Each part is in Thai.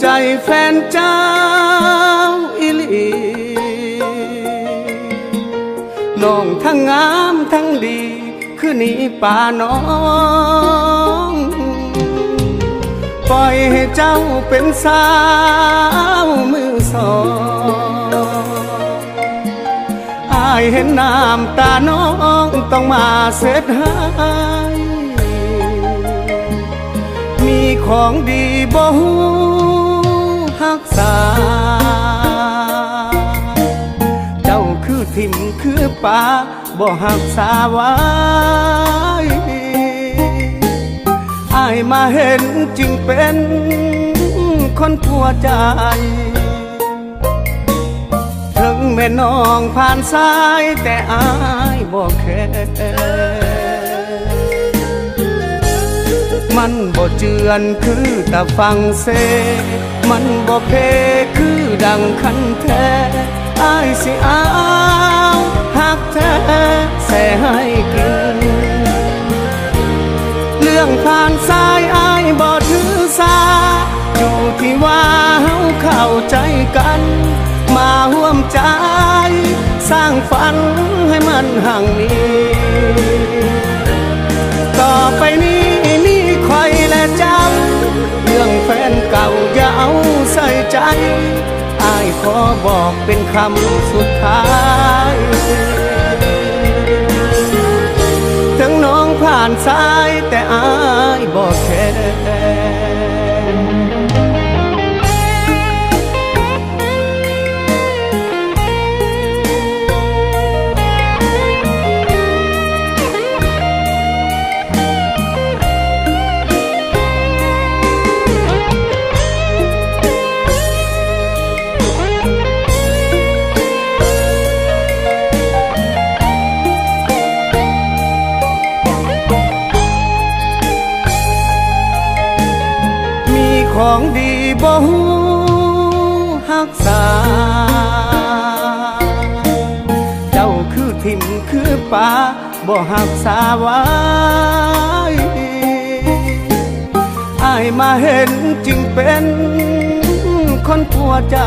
ใจแฟนเจ้าอิลีน้องทั้งงามทั้งดีคือนี่ป่าน้องปล่อยให้เจ้าเป็นสาวมือสองอายเห็นน้ำตาน้องต้องมาเสียดายมีของดีบ่ฮู้รักษาเจ้าคือทิ่มคือป่าบ่รักษาไว้อายมาเห็นจึงเป็นคนผัวใจถึงแม่น้องผ่านสายแต่อายบ่แค่มันบ่เจือนคือตะฟังเซมันบ่เพคือดังคันแท้อายสิเอาหักแท้แส่ให้กินเรื่องผ่านสายอายบ่ถือสาอยู่ที่ว่าเฮาเข้าใจกันมาร่วมใจสร้างฝันให้มันห่างนี้ต่อไปนี้มีใครและเจ้าเรื่องแฟนเก่าอย่าเอาใส่ใจอายขอบอกเป็นคำสุดท้ายถึงน้องผ่านสายแต่อายบอกแค่ของดีบ่ฮู้รักษาเจ้าคือทิ่มคือป่าบ่รักษาไว้อายมาเห็นจึงเป็นคนผัวใจ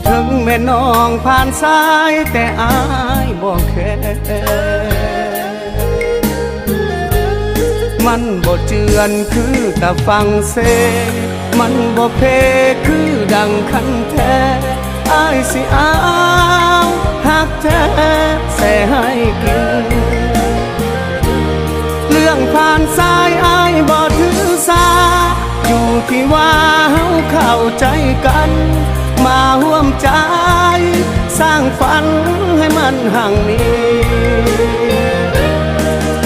ถึงแม่น้องผ่านสายแต่อายบ่แค่มันบ่เจือนคือตะฟังเซมันบ่เพคือดังคันแท้อายสิเอาหักแท้แส่ให้กินเรื่องผ่านสายอายบ่ถือสาอยู่ที่ว่าเฮาเข้าใจกันมาร่วมใจสร้างฝันให้มันห่างนี้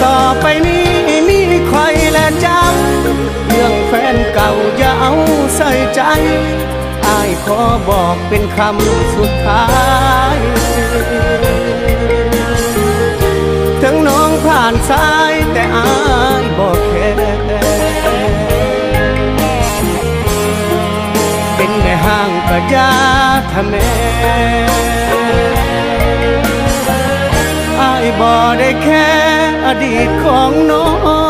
ต่อไปนี้มีใครและเจ้าเรื่องแฟนเก่าอย่าเอาใส่ใจอายขอบอกเป็นคำสุดท้ายถึงน้องผ่านสายแต่อายบอกแค่เป็นแม่ห้างก็อย่าทำแม่อายบ่ได้แค่อดีตของน้อง